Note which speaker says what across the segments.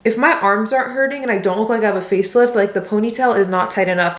Speaker 1: If my arms aren't hurting and I don't look like I have a facelift, like the ponytail is not tight enough.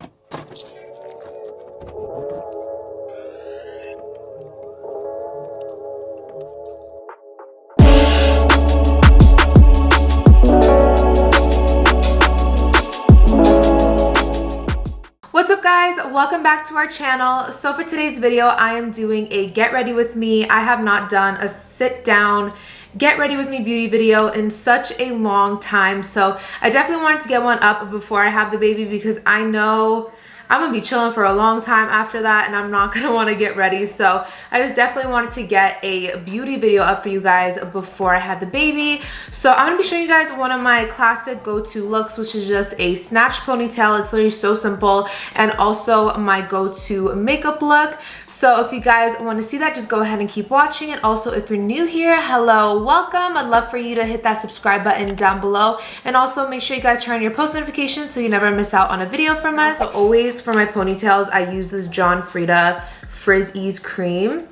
Speaker 1: What's up guys, welcome back to our channel. So for today's video, I am doing a get ready with me. I have not done a sit down get ready with me beauty video in such a long time, so I definitely wanted to get one up before I have the baby because I know I'm gonna be chilling for a long time after that and I'm not gonna want to get ready. So I just definitely wanted to get a beauty video up for you guys before I had the baby. So I'm gonna be showing you guys one of my classic go-to looks, which is just a snatched ponytail. It's literally so simple, and also my go-to makeup look. So if you guys want to see that, just go ahead and keep watching. And also if you're new here, hello, welcome. I'd love for you to hit that subscribe button down below, and also make sure you guys turn on your post notifications so you never miss out on a video from us. So always for my ponytails, I use this John Frieda Frizz Ease cream,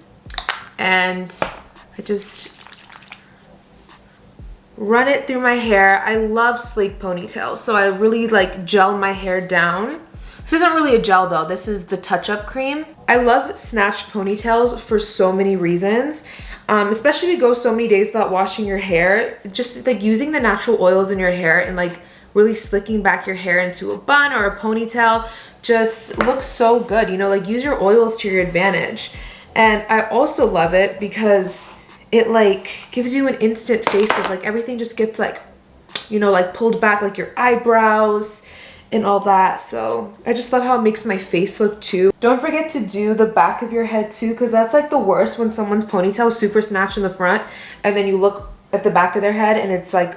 Speaker 1: and I just run it through my hair. I love sleek ponytails, so I really like gel my hair down. This isn't really a gel though, this is the touch-up cream. I love snatched ponytails for so many reasons, especially if you go so many days without washing your hair. Just like using the natural oils in your hair and like really slicking back your hair into a bun or a ponytail just looks so good, you know, like use your oils to your advantage. And I also love it because it like gives you an instant facelift. Like everything just gets like, you know, like pulled back, like your eyebrows and all that. So I just love how it makes my face look too. Don't forget to do the back of your head too, because that's like the worst, when someone's ponytail is super snatched in the front and then you look at the back of their head and it's like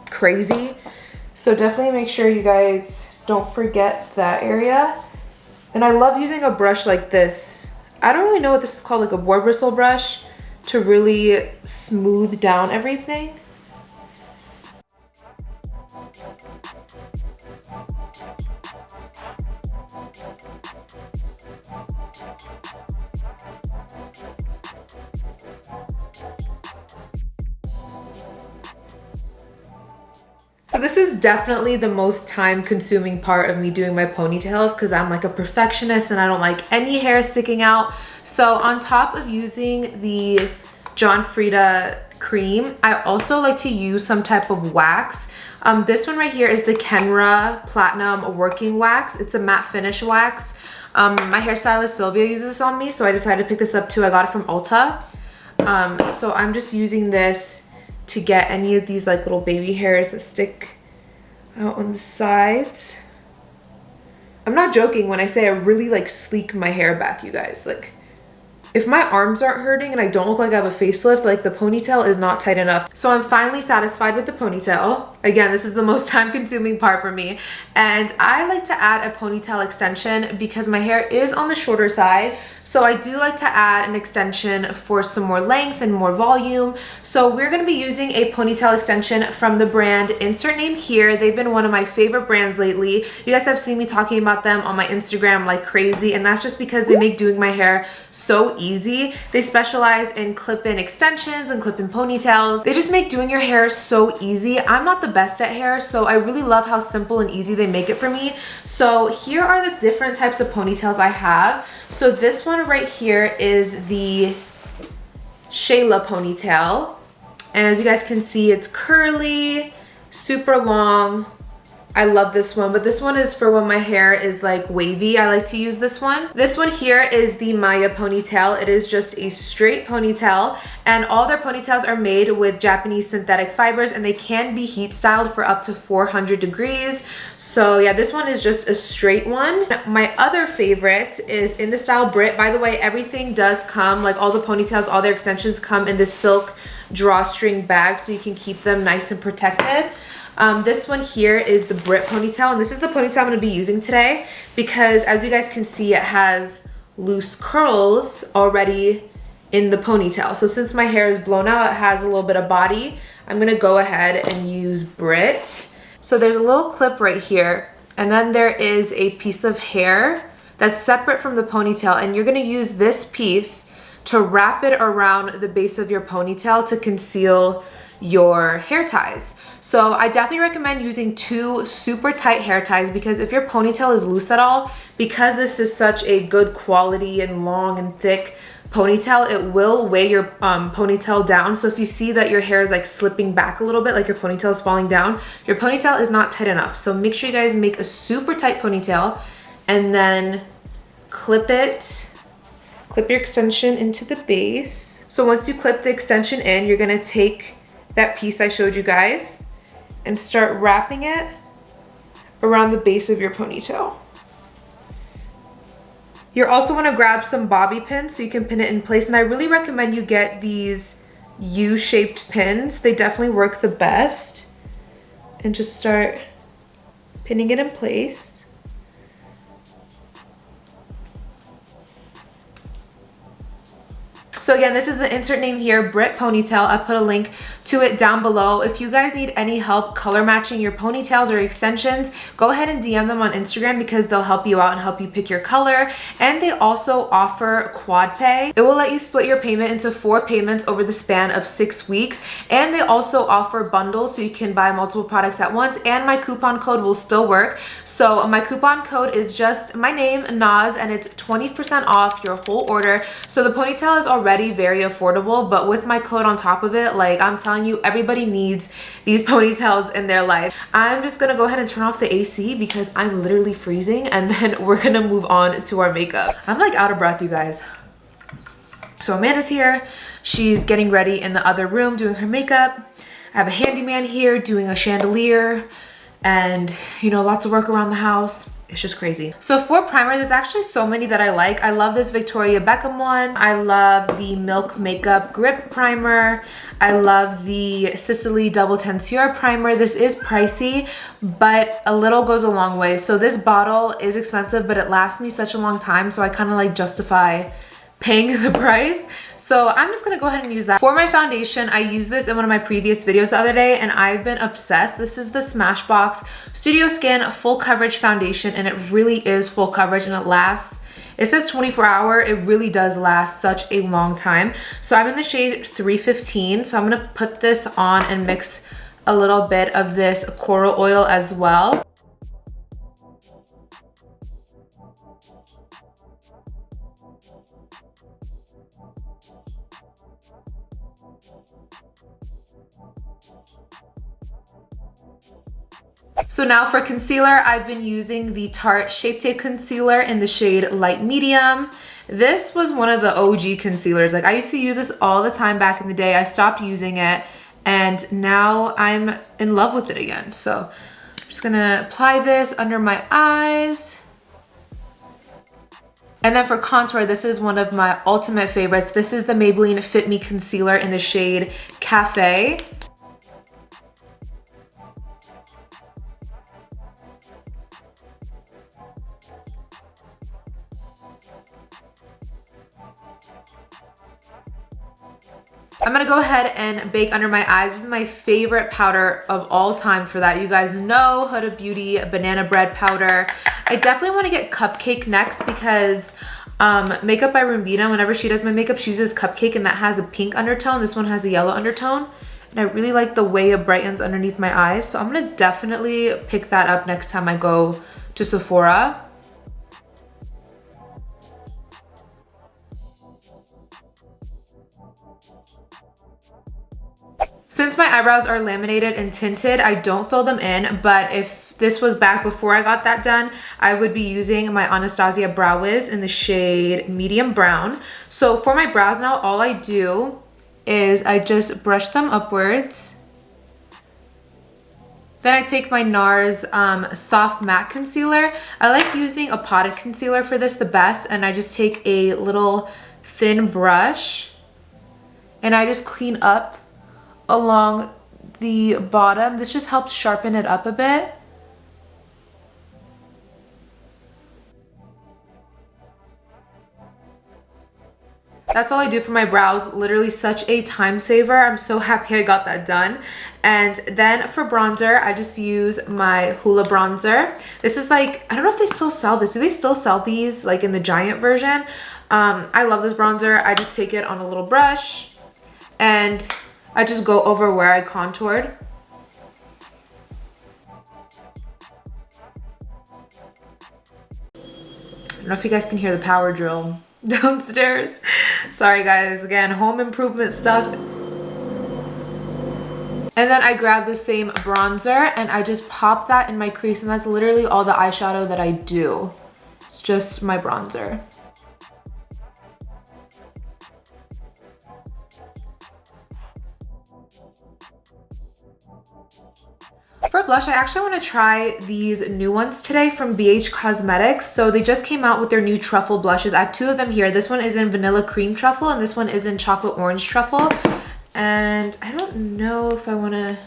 Speaker 1: crazy. So definitely make sure you guys don't forget that area. And I love using a brush like this. I don't really know what this is called, like a boar bristle brush, to really smooth down everything. So this is definitely the most time consuming part of me doing my ponytails because I'm like a perfectionist and I don't like any hair sticking out. So on top of using the John Frieda cream, I also like to use some type of wax. This one right here is the Kenra Platinum Working Wax. It's a matte finish wax. My hairstylist Sylvia uses this on me, so I decided to pick this up too. I got it from Ulta. So I'm just using this to get any of these like little baby hairs that stick out on the sides. I'm not joking when I say I really like sleek my hair back, you guys. Like if my arms aren't hurting and I don't look like I have a facelift, like the ponytail is not tight enough. So I'm finally satisfied with the ponytail. Again, this is the most time consuming part for me. And I like to add a ponytail extension because my hair is on the shorter side. So I do like to add an extension for some more length and more volume. So we're gonna be using a ponytail extension from the brand Insert Name Here. They've been one of my favorite brands lately. You guys have seen me talking about them on my Instagram like crazy, and that's just because they make doing my hair so easy. They specialize in clip-in extensions and clip-in ponytails. They just make doing your hair so easy. I'm not the best at hair, so I really love how simple and easy they make it for me. So here are the different types of ponytails I have. So this one right here is the Shayla ponytail, and as you guys can see, it's curly, super long. I love this one, but this one is for when my hair is like wavy. I like to use this one. This one here is the Maya ponytail. It is just a straight ponytail, and all their ponytails are made with Japanese synthetic fibers, and they can be heat styled for up to 400 degrees. So yeah, this one is just a straight one. My other favorite is in the style Brit. By the way, everything does come, like all the ponytails, all their extensions come in this silk drawstring bag, so you can keep them nice and protected. This one here is the Brit ponytail, and this is the ponytail I'm going to be using today because, as you guys can see, it has loose curls already in the ponytail. So since my hair is blown out, it has a little bit of body. I'm going to go ahead and use Brit. So there's a little clip right here, and then there is a piece of hair that's separate from the ponytail, and you're going to use this piece to wrap it around the base of your ponytail to conceal your hair ties. So I definitely recommend using 2 super tight hair ties, because if your ponytail is loose at all, because this is such a good quality and long and thick ponytail, it will weigh your ponytail down. So if you see that your hair is like slipping back a little bit, like your ponytail is falling down, your ponytail is not tight enough. So make sure you guys make a super tight ponytail and then clip your extension into the base. So once you clip the extension in, you're gonna take that piece I showed you guys and start wrapping it around the base of your ponytail. You're also want to grab some bobby pins so you can pin it in place, and I really recommend you get these U-shaped pins. They definitely work the best. And just start pinning it in place. So again, this is the insert name here, Brit Ponytail. I put a link to it down below. If you guys need any help color matching your ponytails or extensions, go ahead and DM them on Instagram, because they'll help you out and help you pick your color. And they also offer quad pay. It will let you split your payment into 4 payments over the span of 6 weeks. And they also offer bundles, so you can buy multiple products at once, and my coupon code will still work. So my coupon code is just my name, Naz, and it's 20% off your whole order. So the ponytail is already very affordable, but with my code on top of it, like, I'm telling you, everybody needs these ponytails in their life. I'm just gonna go ahead and turn off the AC because I'm literally freezing, and then we're gonna move on to our makeup. I'm like out of breath, you guys. So Amanda's here. She's getting ready in the other room doing her makeup. I have a handyman here doing a chandelier, and you know, lots of work around the house. It's just crazy. So for primer, there's actually so many that I like. I love this Victoria Beckham one. I love the Milk Makeup Grip Primer. I love the Sicily Double Tensure Primer. This is pricey, but a little goes a long way. So this bottle is expensive, but it lasts me such a long time, so I kind of like justify paying the price. So I'm just gonna go ahead and use that. For my foundation, I used this in one of my previous videos the other day, and I've been obsessed. This is the Smashbox Studio Skin Full Coverage Foundation, and it really is full coverage, and it lasts, it says 24-hour, it really does last such a long time. So I'm in the shade 315, so I'm gonna put this on and mix a little bit of this coral oil as well. So now for concealer, I've been using the Tarte Shape Tape Concealer in the shade Light Medium. This was one of the OG concealers. Like, I used to use this all the time back in the day. I stopped using it, and now I'm in love with it again. So I'm just gonna apply this under my eyes. And then for contour, this is one of my ultimate favorites. This is the Maybelline Fit Me Concealer in the shade Cafe. I'm gonna go ahead and bake under my eyes. This is my favorite powder of all time for that. You guys know Huda Beauty Banana Bread Powder. I definitely wanna get Cupcake next, because Makeup by Rumbina, whenever she does my makeup, she uses Cupcake, and that has a pink undertone. This one has a yellow undertone. And I really like the way it brightens underneath my eyes. So I'm gonna definitely pick that up next time I go to Sephora. Since my eyebrows are laminated and tinted, I don't fill them in, but if this was back before I got that done, I would be using my Anastasia Brow Wiz in the shade Medium Brown. So for my brows now, all I do is I just brush them upwards. Then I take my NARS Soft Matte Concealer. I like using a potted concealer for this the best, and I just take a little thin brush and I just clean up along the bottom. This just helps sharpen it up a bit. That's all I do for my brows. Literally such a time saver. I'm so happy I got that done. And then for bronzer, I just use my Hoola bronzer. This is like, I don't know if they still sell this. Do they still sell these like in the giant version? I love this bronzer. I just take it on a little brush and I just go over where I contoured. don't know if you guys can hear the power drill downstairs. Sorry guys, again, home improvement stuff. And then I grab the same bronzer and I just pop that in my crease, and that's literally all the eyeshadow that I do. It's just my bronzer. For blush, I actually want to try these new ones today from BH Cosmetics. So they just came out with their new truffle blushes. I have two of them here. This one is in vanilla cream truffle and this one is in chocolate orange truffle. And I don't know if I want to,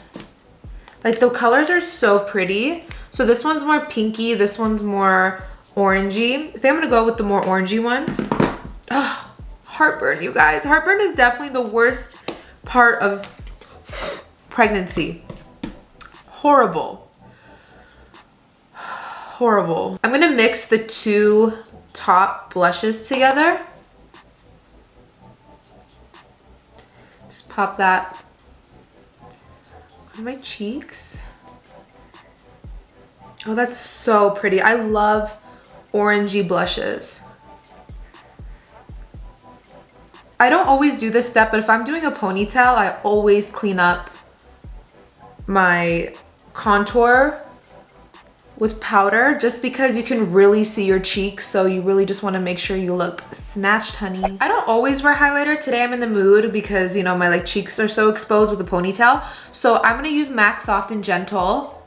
Speaker 1: like, the colors are so pretty. So this one's more pinky, this one's more orangey. I think I'm going to go with the more orangey one. Oh, heartburn, you guys. Heartburn is definitely the worst part of pregnancy. Horrible. Horrible. I'm gonna mix the two top blushes together. Just pop that on my cheeks. Oh, that's so pretty. I love orangey blushes. I don't always do this step, but if I'm doing a ponytail, I always clean up my contour with powder, just because you can really see your cheeks, so you really just want to make sure you look snatched, honey. I don't always wear highlighter. Today I'm in the mood because, you know, my like cheeks are so exposed with the ponytail. So I'm gonna use MAC Soft and Gentle.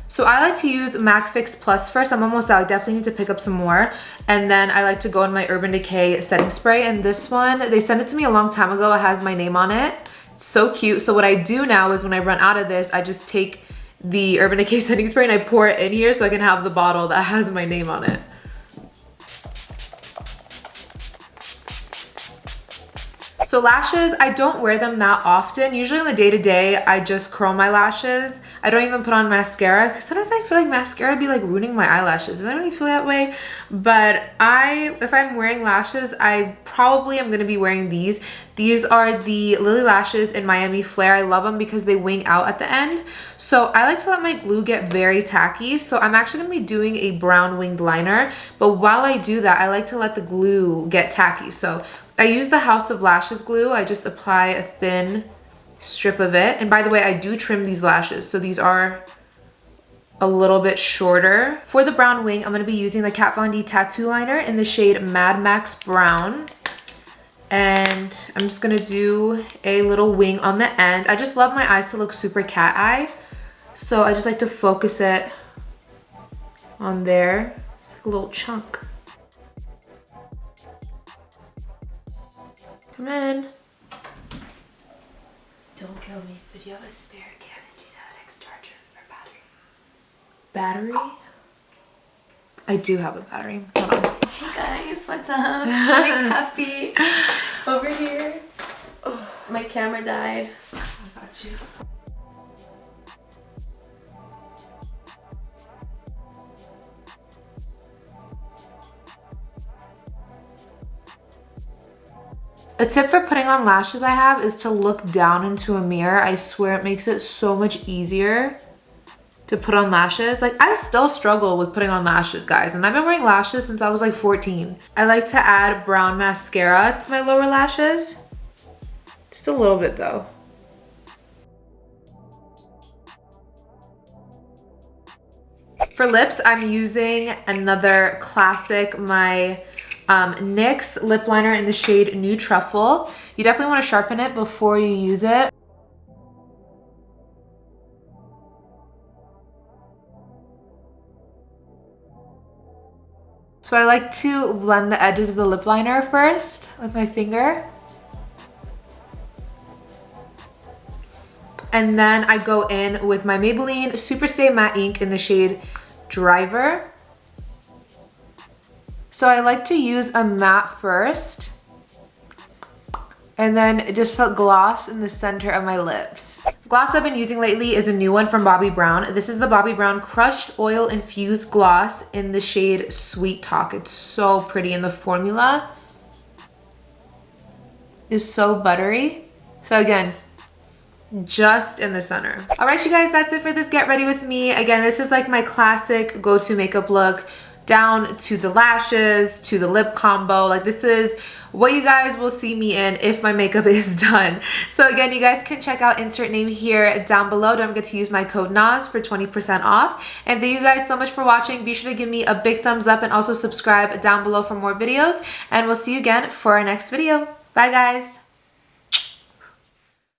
Speaker 1: So I like to use MAC Fix Plus first. I'm almost out. I definitely need to pick up some more. And then I like to go in my Urban Decay setting spray. And this one, they sent it to me a long time ago. It has my name on it. It's so cute. So what I do now is when I run out of this, I just take the Urban Decay setting spray and I pour it in here so I can have the bottle that has my name on it. So lashes, I don't wear them that often. Usually on the day-to-day, I just curl my lashes. I don't even put on mascara because sometimes I feel like mascara be like ruining my eyelashes. Doesn't anybody feel that way? But if I'm wearing lashes, I probably am gonna be wearing these. These are the Lily Lashes in Miami Flare. I love them because they wing out at the end. So I like to let my glue get very tacky. So I'm actually gonna be doing a brown winged liner. But while I do that, I like to let the glue get tacky. So I use the House of Lashes glue. I just apply a thin strip of it. And by the way, I do trim these lashes. So these are a little bit shorter. For the brown wing, I'm gonna be using the Kat Von D Tattoo Liner in the shade Mad Max Brown. And I'm just gonna do a little wing on the end. I just love my eyes to look super cat eye. So I just like to focus it on there. It's like a little chunk. Come in.
Speaker 2: Don't kill me, but you have a spare Canon G7X charger or battery?
Speaker 1: Battery? I do have a battery. Hold on.
Speaker 2: Hey guys, what's up? My coffee over here. Oh, my camera died.
Speaker 1: I got you. A tip for putting on lashes I have is to look down into a mirror. I swear it makes it so much easier to put on lashes. Like, I still struggle with putting on lashes, guys, and I've been wearing lashes since I was like 14. I like to add brown mascara to my lower lashes. Just a little bit though. For lips, I'm using another classic, my NYX lip liner in the shade New Truffle. You definitely want to sharpen it before you use it. So I like to blend the edges of the lip liner first with my finger. And then I go in with my Maybelline Superstay Matte Ink in the shade Driver. So I like to use a matte first and then just put gloss in the center of my lips. The gloss I've been using lately is a new one from Bobbi Brown. This is the Bobbi Brown Crushed Oil Infused Gloss in the shade Sweet Talk. It's so pretty and the formula is so buttery. So again, just in the center. All right, you guys, that's it for this get ready with me. Again, this is like my classic go-to makeup look, down to the lashes, to the lip combo. Like, this is what you guys will see me in if my makeup is done. So again, you guys can check out insert name here down below. Don't forget to use my code NAZ for 20% off. And thank you guys so much for watching. Be sure to give me a big thumbs up and also subscribe down below for more videos. And we'll see you again for our next video. Bye, guys.